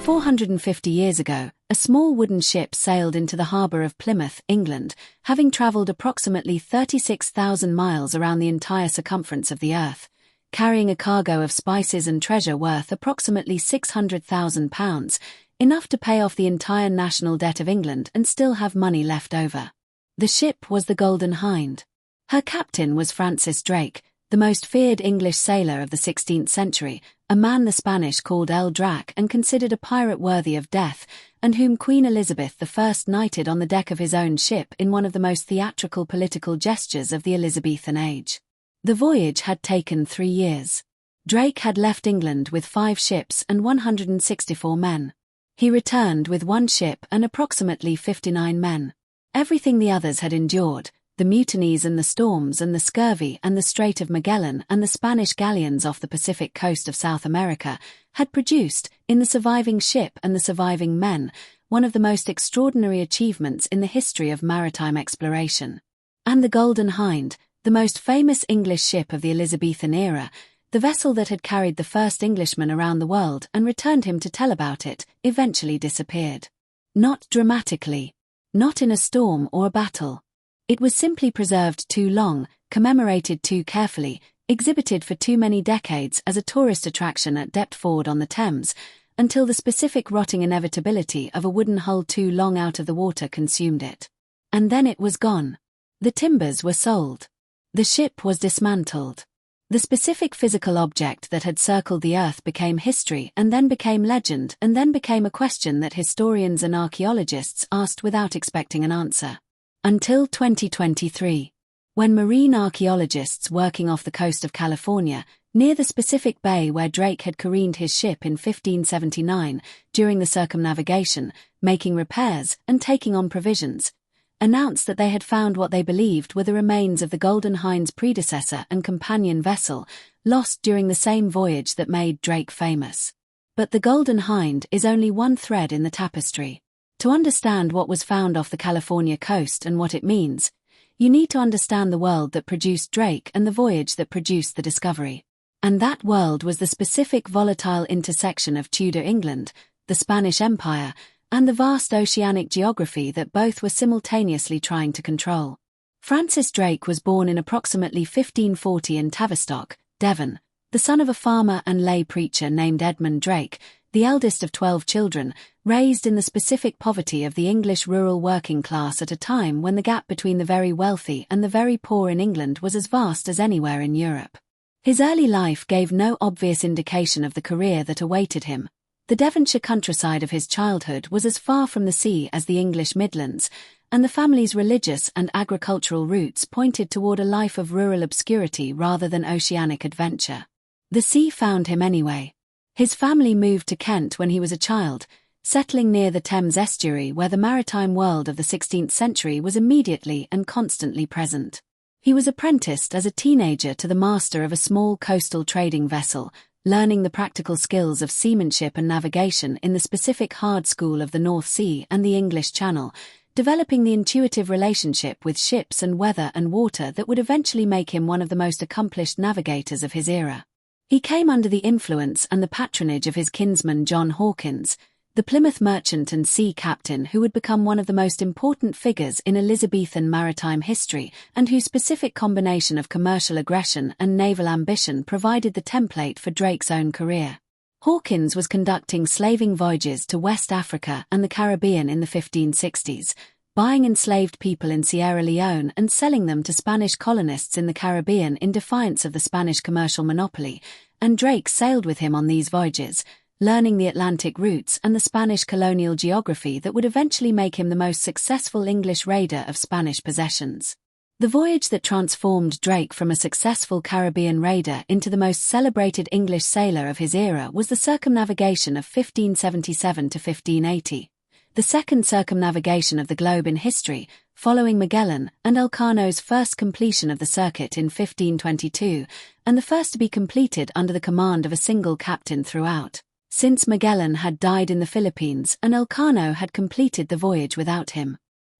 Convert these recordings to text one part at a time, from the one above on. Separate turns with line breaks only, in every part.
450 years ago, a small wooden ship sailed into the harbour of Plymouth, England, having travelled approximately 36,000 miles around the entire circumference of the Earth, carrying a cargo of spices and treasure worth approximately £600,000, enough to pay off the entire national debt of England and still have money left over. The ship was the Golden Hind. Her captain was Francis Drake, the most feared English sailor of the 16th century, a man the Spanish called El Drac and considered a pirate worthy of death, and whom Queen Elizabeth I knighted on the deck of his own ship in one of the most theatrical political gestures of the Elizabethan age. The voyage had taken 3 years. Drake had left England with 5 ships and 164 men. He returned with 1 ship and approximately 59 men. Everything the others had endured, the mutinies and the storms and the scurvy and the Strait of Magellan and the Spanish galleons off the Pacific coast of South America, had produced, in the surviving ship and the surviving men, one of the most extraordinary achievements in the history of maritime exploration. And the Golden Hind, the most famous English ship of the Elizabethan era, the vessel that had carried the first Englishman around the world and returned him to tell about it, eventually disappeared. Not dramatically. Not in a storm or a battle. It was simply preserved too long, commemorated too carefully, exhibited for too many decades as a tourist attraction at Deptford on the Thames, until the specific rotting inevitability of a wooden hull too long out of the water consumed it. And then it was gone. The timbers were sold. The ship was dismantled. The specific physical object that had circled the Earth became history and then became legend and then became a question that historians and archaeologists asked without expecting an answer. Until 2023, when marine archaeologists working off the coast of California, near the specific bay where Drake had careened his ship in 1579, during the circumnavigation, making repairs and taking on provisions, announced that they had found what they believed were the remains of the Golden Hind's predecessor and companion vessel, lost during the same voyage that made Drake famous. But the Golden Hind is only one thread in the tapestry. To understand what was found off the California coast and what it means, you need to understand the world that produced Drake and the voyage that produced the discovery. And that world was the specific volatile intersection of Tudor England, the Spanish Empire, and the vast oceanic geography that both were simultaneously trying to control. Francis Drake was born in approximately 1540 in Tavistock, Devon, the son of a farmer and lay preacher named Edmund Drake, the eldest of 12 children, raised in the specific poverty of the English rural working class at a time when the gap between the very wealthy and the very poor in England was as vast as anywhere in Europe. His early life gave no obvious indication of the career that awaited him. The Devonshire countryside of his childhood was as far from the sea as the English Midlands, and the family's religious and agricultural roots pointed toward a life of rural obscurity rather than oceanic adventure. The sea found him anyway. His family moved to Kent when he was a child, settling near the Thames estuary where the maritime world of the 16th century was immediately and constantly present. He was apprenticed as a teenager to the master of a small coastal trading vessel, learning the practical skills of seamanship and navigation in the specific hard school of the North Sea and the English Channel, developing the intuitive relationship with ships and weather and water that would eventually make him one of the most accomplished navigators of his era. He came under the influence and the patronage of his kinsman John Hawkins, the Plymouth merchant and sea captain who would become one of the most important figures in Elizabethan maritime history and whose specific combination of commercial aggression and naval ambition provided the template for Drake's own career. Hawkins was conducting slaving voyages to West Africa and the Caribbean in the 1560s, buying enslaved people in Sierra Leone and selling them to Spanish colonists in the Caribbean in defiance of the Spanish commercial monopoly, and Drake sailed with him on these voyages, learning the Atlantic routes and the Spanish colonial geography that would eventually make him the most successful English raider of Spanish possessions. The voyage that transformed Drake from a successful Caribbean raider into the most celebrated English sailor of his era was the circumnavigation of 1577 to 1580. The second circumnavigation of the globe in history, following Magellan and Elcano's first completion of the circuit in 1522, and the first to be completed under the command of a single captain throughout, since Magellan had died in the Philippines and Elcano had completed the voyage without him.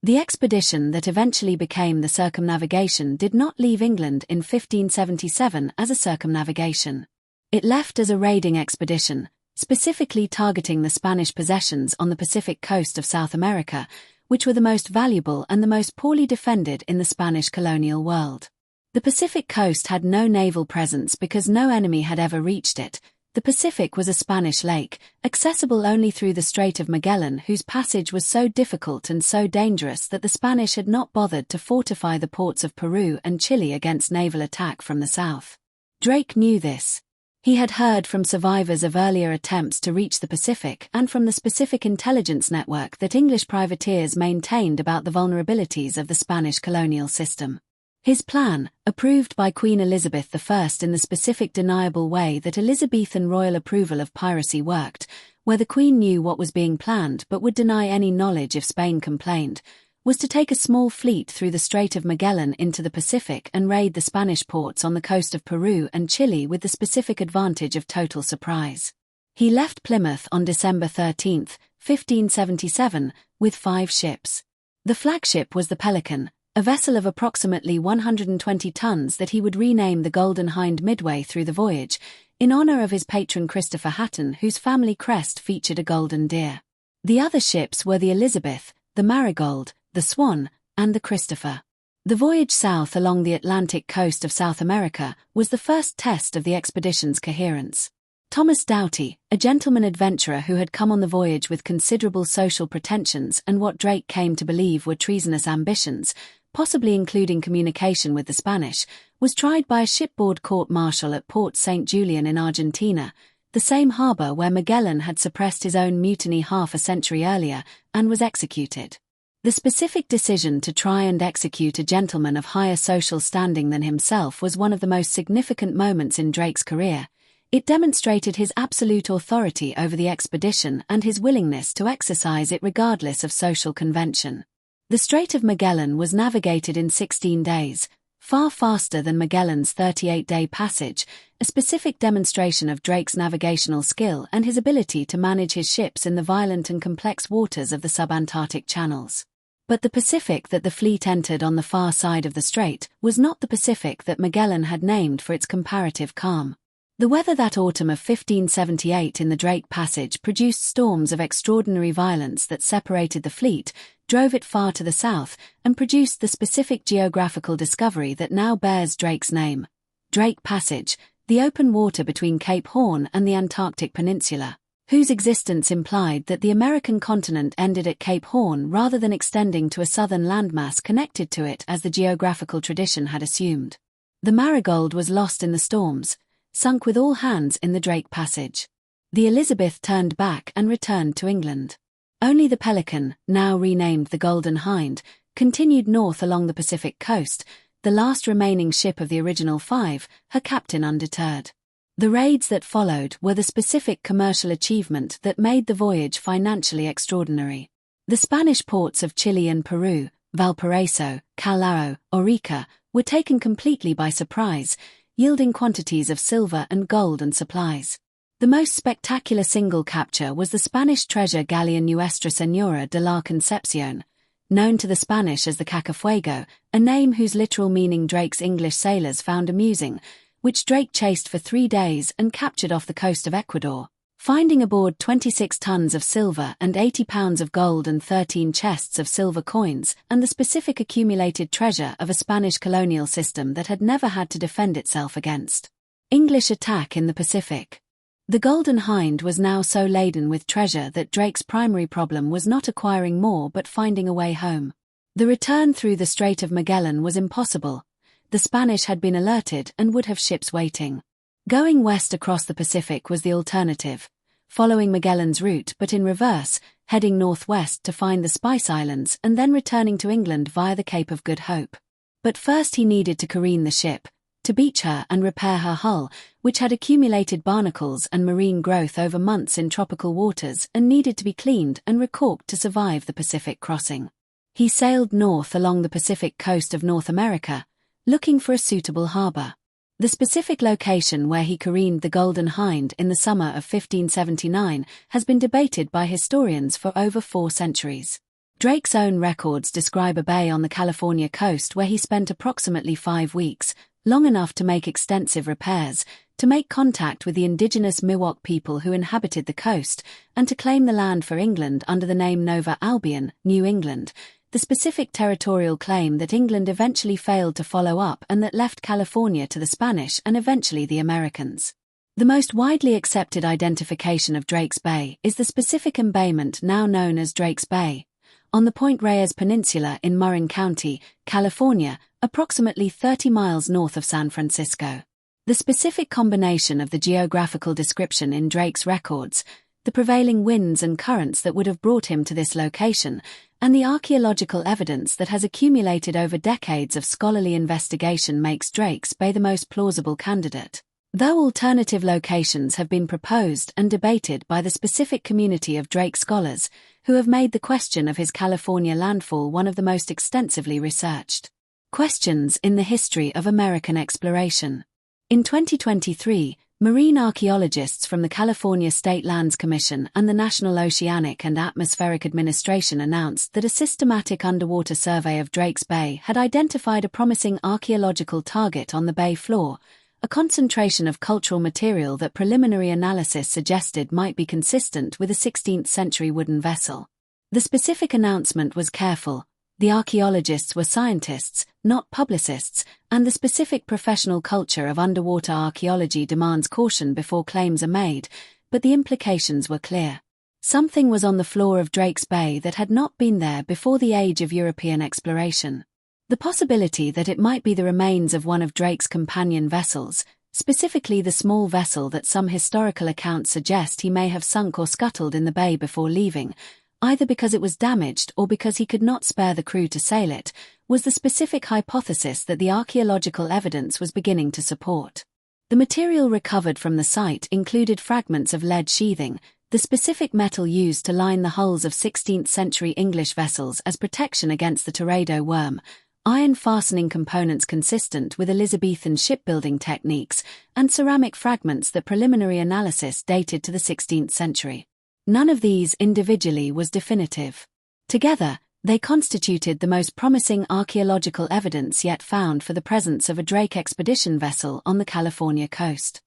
The expedition that eventually became the circumnavigation did not leave England in 1577 as a circumnavigation. It left as a raiding expedition, specifically targeting the Spanish possessions on the Pacific coast of South America, which were the most valuable and the most poorly defended in the Spanish colonial world. The Pacific coast had no naval presence because no enemy had ever reached it. The Pacific was a Spanish lake, accessible only through the Strait of Magellan, whose passage was so difficult and so dangerous that the Spanish had not bothered to fortify the ports of Peru and Chile against naval attack from the south. Drake knew this. He had heard from survivors of earlier attempts to reach the Pacific and from the specific intelligence network that English privateers maintained about the vulnerabilities of the Spanish colonial system. His plan, approved by Queen Elizabeth I in the specific deniable way that Elizabethan royal approval of piracy worked, where the Queen knew what was being planned but would deny any knowledge if Spain complained, was to take a small fleet through the Strait of Magellan into the Pacific and raid the Spanish ports on the coast of Peru and Chile with the specific advantage of total surprise. He left Plymouth on December 13, 1577, with 5 ships. The flagship was the Pelican, a vessel of approximately 120 tons that he would rename the Golden Hind midway through the voyage, in honor of his patron Christopher Hatton, whose family crest featured a golden deer. The other ships were the Elizabeth, the Marigold, the Swan, and the Christopher. The voyage south along the Atlantic coast of South America was the first test of the expedition's coherence. Thomas Doughty, a gentleman adventurer who had come on the voyage with considerable social pretensions and what Drake came to believe were treasonous ambitions, possibly including communication with the Spanish, was tried by a shipboard court-martial at Port St. Julian in Argentina, the same harbor where Magellan had suppressed his own mutiny half a century earlier, and was executed. The specific decision to try and execute a gentleman of higher social standing than himself was one of the most significant moments in Drake's career. It demonstrated his absolute authority over the expedition and his willingness to exercise it regardless of social convention. The Strait of Magellan was navigated in 16 days, far faster than Magellan's 38-day passage, a specific demonstration of Drake's navigational skill and his ability to manage his ships in the violent and complex waters of the subantarctic channels. But the Pacific that the fleet entered on the far side of the strait was not the Pacific that Magellan had named for its comparative calm. The weather that autumn of 1578 in the Drake Passage produced storms of extraordinary violence that separated the fleet, drove it far to the south, and produced the specific geographical discovery that now bears Drake's name. Drake Passage, the open water between Cape Horn and the Antarctic Peninsula, whose existence implied that the American continent ended at Cape Horn rather than extending to a southern landmass connected to it as the geographical tradition had assumed. The Marigold was lost in the storms, sunk with all hands in the Drake Passage. The Elizabeth turned back and returned to England. Only the Pelican, now renamed the Golden Hind, continued north along the Pacific coast, the last remaining ship of the original 5, her captain undeterred. The raids that followed were the specific commercial achievement that made the voyage financially extraordinary. The Spanish ports of Chile and Peru, Valparaiso, Callao, Orica, were taken completely by surprise, yielding quantities of silver and gold and supplies. The most spectacular single capture was the Spanish treasure galleon Nuestra Señora de la Concepción, known to the Spanish as the Cacafuego, a name whose literal meaning Drake's English sailors found amusing, which Drake chased for 3 days and captured off the coast of Ecuador, finding aboard 26 tons of silver and 80 pounds of gold and 13 chests of silver coins, and the specific accumulated treasure of a Spanish colonial system that had never had to defend itself against English attack in the Pacific. The Golden Hind was now so laden with treasure that Drake's primary problem was not acquiring more but finding a way home. The return through the Strait of Magellan was impossible. The Spanish had been alerted and would have ships waiting. Going west across the Pacific was the alternative, following Magellan's route but in reverse, heading northwest to find the Spice Islands and then returning to England via the Cape of Good Hope. But first he needed to careen the ship, to beach her and repair her hull, which had accumulated barnacles and marine growth over months in tropical waters and needed to be cleaned and recorked to survive the Pacific crossing. He sailed north along the Pacific coast of North America, looking for a suitable harbor. The specific location where he careened the Golden Hind in the summer of 1579 has been debated by historians for over 4 centuries. Drake's own records describe a bay on the California coast where he spent approximately 5 weeks, long enough to make extensive repairs, to make contact with the indigenous Miwok people who inhabited the coast, and to claim the land for England under the name Nova Albion, New England, the specific territorial claim that England eventually failed to follow up and that left California to the Spanish and eventually the Americans. The most widely accepted identification of Drake's Bay is the specific embayment now known as Drake's Bay, on the Point Reyes Peninsula in Marin County, California, approximately 30 miles north of San Francisco. The specific combination of the geographical description in Drake's records, the prevailing winds and currents that would have brought him to this location, and the archaeological evidence that has accumulated over decades of scholarly investigation makes Drake's Bay the most plausible candidate. Though alternative locations have been proposed and debated by the specific community of Drake scholars, who have made the question of his California landfall one of the most extensively researched questions in the history of American exploration. In 2023, marine archaeologists from the California State Lands Commission and the National Oceanic and Atmospheric Administration announced that a systematic underwater survey of Drake's Bay had identified a promising archaeological target on the bay floor, a concentration of cultural material that preliminary analysis suggested might be consistent with a 16th-century wooden vessel. The specific announcement was careful. The archaeologists were scientists, not publicists, and the specific professional culture of underwater archaeology demands caution before claims are made, but the implications were clear. Something was on the floor of Drake's Bay that had not been there before the age of European exploration. The possibility that it might be the remains of one of Drake's companion vessels, specifically the small vessel that some historical accounts suggest he may have sunk or scuttled in the bay before leaving, either because it was damaged or because he could not spare the crew to sail it, was the specific hypothesis that the archaeological evidence was beginning to support. The material recovered from the site included fragments of lead sheathing, the specific metal used to line the hulls of 16th-century English vessels as protection against the teredo worm, iron fastening components consistent with Elizabethan shipbuilding techniques, and ceramic fragments that preliminary analysis dated to the 16th century. None of these individually was definitive. Together, they constituted the most promising archaeological evidence yet found for the presence of a Drake expedition vessel on the California coast.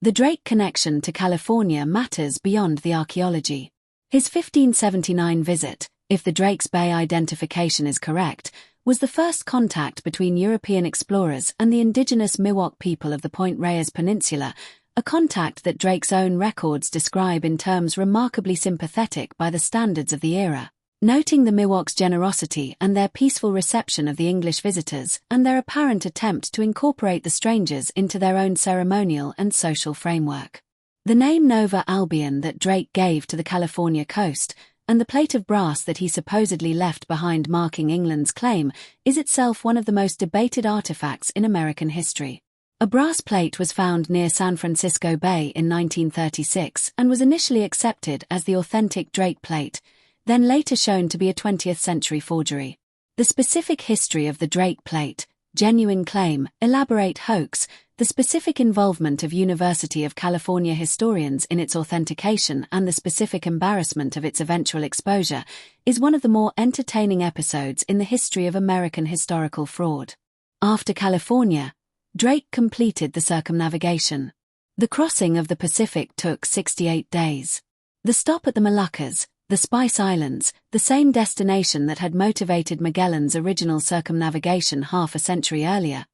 The Drake connection to California matters beyond the archaeology. His 1579 visit, if the Drake's Bay identification is correct, was the first contact between European explorers and the indigenous Miwok people of the Point Reyes Peninsula, a contact that Drake's own records describe in terms remarkably sympathetic by the standards of the era, noting the Miwok's generosity and their peaceful reception of the English visitors and their apparent attempt to incorporate the strangers into their own ceremonial and social framework. The name Nova Albion that Drake gave to the California coast, and the plate of brass that he supposedly left behind marking England's claim, is itself one of the most debated artifacts in American history. A brass plate was found near San Francisco Bay in 1936 and was initially accepted as the authentic Drake plate, then later shown to be a 20th-century forgery. The specific history of the Drake plate, genuine claim, elaborate hoax, the specific involvement of University of California historians in its authentication and the specific embarrassment of its eventual exposure, is one of the more entertaining episodes in the history of American historical fraud. After California, Drake completed the circumnavigation. The crossing of the Pacific took 68 days. The stop at the Moluccas, the Spice Islands, the same destination that had motivated Magellan's original circumnavigation half a century earlier,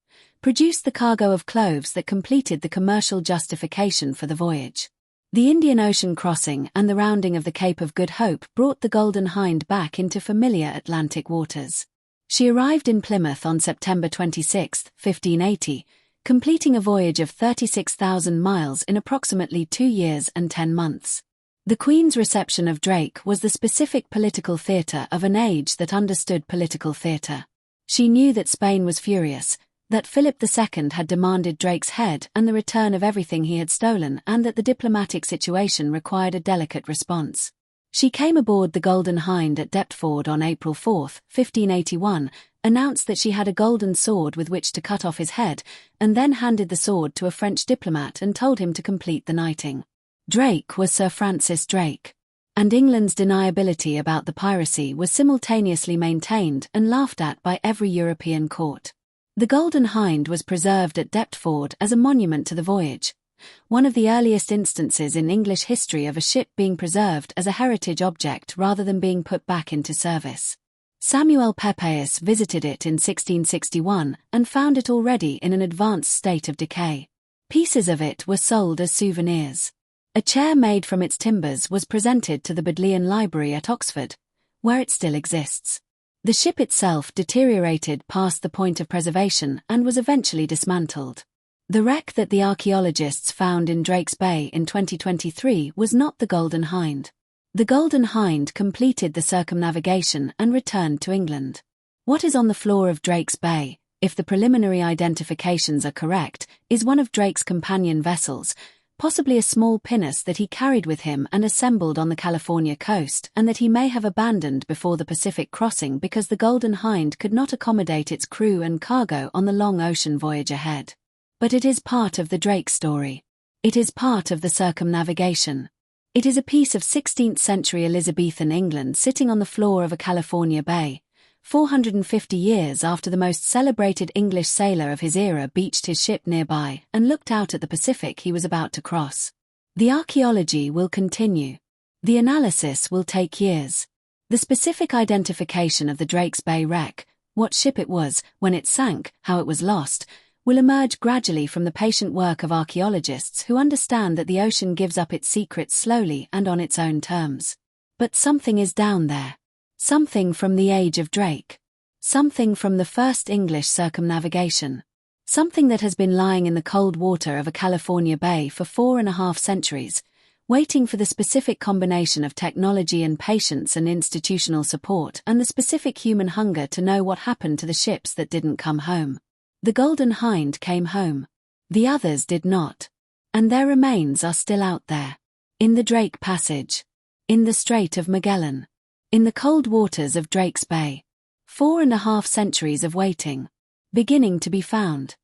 produced the cargo of cloves that completed the commercial justification for the voyage. The Indian Ocean crossing and the rounding of the Cape of Good Hope brought the Golden Hind back into familiar Atlantic waters. She arrived in Plymouth on September 26, 1580, completing a voyage of 36,000 miles in approximately 2 years and 10 months. The Queen's reception of Drake was the specific political theatre of an age that understood political theatre. She knew that Spain was furious, that Philip II had demanded Drake's head and the return of everything he had stolen, and that the diplomatic situation required a delicate response. She came aboard the Golden Hind at Deptford on April 4, 1581, announced that she had a golden sword with which to cut off his head, and then handed the sword to a French diplomat and told him to complete the knighting. Drake was Sir Francis Drake. And England's deniability about the piracy was simultaneously maintained and laughed at by every European court. The Golden Hind was preserved at Deptford as a monument to the voyage, one of the earliest instances in English history of a ship being preserved as a heritage object rather than being put back into service. Samuel Pepys visited it in 1661 and found it already in an advanced state of decay. Pieces of it were sold as souvenirs. A chair made from its timbers was presented to the Bodleian Library at Oxford, where it still exists. The ship itself deteriorated past the point of preservation and was eventually dismantled. The wreck that the archaeologists found in Drake's Bay in 2023 was not the Golden Hind. The Golden Hind completed the circumnavigation and returned to England. What is on the floor of Drake's Bay, if the preliminary identifications are correct, is one of Drake's companion vessels, possibly a small pinnace that he carried with him and assembled on the California coast, and that he may have abandoned before the Pacific crossing because the Golden Hind could not accommodate its crew and cargo on the long ocean voyage ahead. But it is part of the Drake story. It is part of the circumnavigation. It is a piece of 16th-century Elizabethan England sitting on the floor of a California bay, 450 years after the most celebrated English sailor of his era beached his ship nearby and looked out at the Pacific he was about to cross. The archaeology will continue. The analysis will take years. The specific identification of the Drake's Bay wreck, what ship it was, when it sank, how it was lost, will emerge gradually from the patient work of archaeologists who understand that the ocean gives up its secrets slowly and on its own terms. But something is down there. Something from the age of Drake. Something from the first English circumnavigation. Something that has been lying in the cold water of a California bay for 4.5 centuries, waiting for the specific combination of technology and patience and institutional support and the specific human hunger to know what happened to the ships that didn't come home. The Golden Hind came home. The others did not. And their remains are still out there. In the Drake Passage. In the Strait of Magellan. In the cold waters of Drake's Bay. 4.5 centuries of waiting. Beginning to be found.